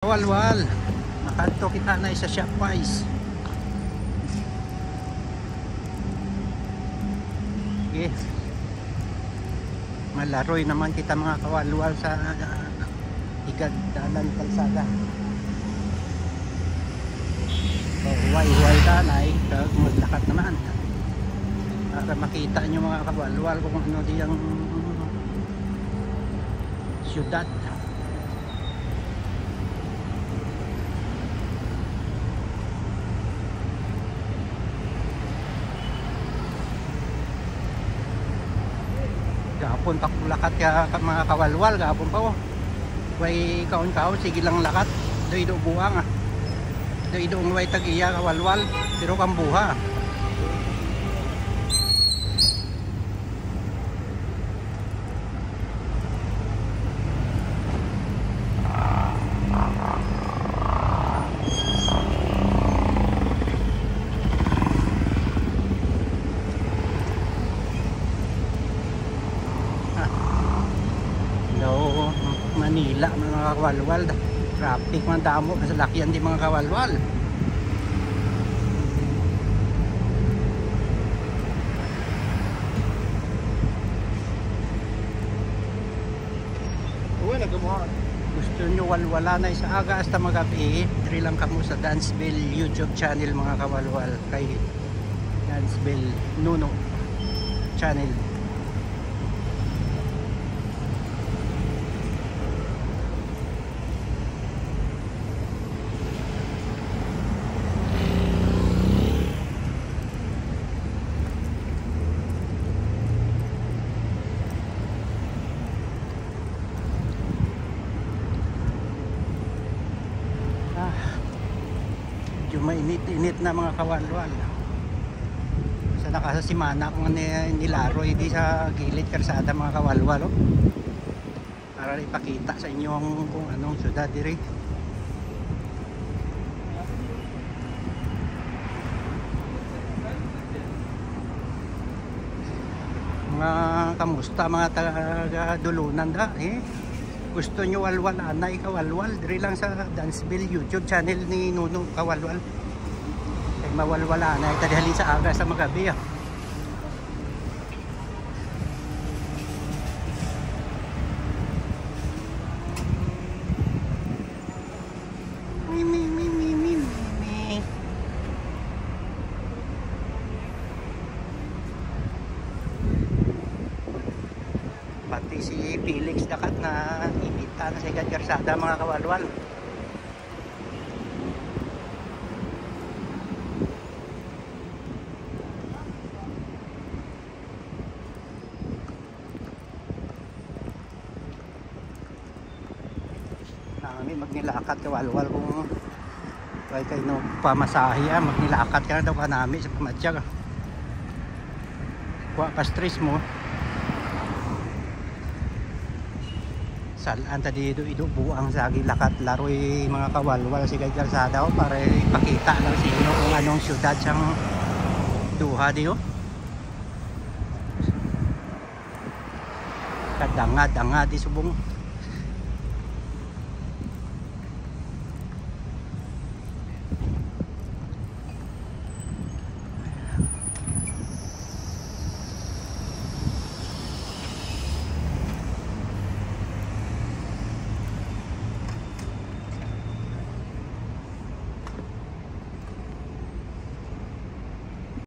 Walwal, nakanto kita na sa Shopwise. Okay. Malaroy naman kita mga kawalwal sa higad dalan kalsada. Huway-huway tanay, maglakat naman. Para makita nyo mga kawalwal kung ano diyang syudad. Gapon pa kung lakat ya mga kawalwal, gapon pa oh. Way kaon-kaon, sige lang lakat. Doy-do buwang ah. Doy-do way tag-iya kawalwal, pero kambuha. Manila mga kawalwal, traffic man damo sa lakyan di mga kawalwal. Gusto nyo walwala na sa aga hasta magabi, diri lang kamo sa Danceville YouTube channel mga kawalwal, kay Danceville Nuno channel. Mainit-init na mga kawalwal. Sa nakasimana kung nilaroy di sa gilid karsada mga kawalwal oh. Para ipakita sa inyo kung anong syudad diri. Mga kamusta mga taga-dulunan da eh. Gusto nyo walwal anay kawalwal, diri lang sa Danceville YouTube channel ni Nuno Kawalwal. Ay mawalwala anay tadhalin sa aga sa magabi ah. Pati si Felix Dakat na imita na sa karsada mga kawalwal. Nami magnilakat kawalwal kung kayo no pamasahe magnilakat ka na daw kanami sa pamatsyag. Kuha pa stress mo. Salaan tadi ido buang sagi lakat laroy mga kawalwal si kalsada oh, para ipakita lang sa inyo kung anong syudad siyang duha di oh. Kadanga-danga di subong.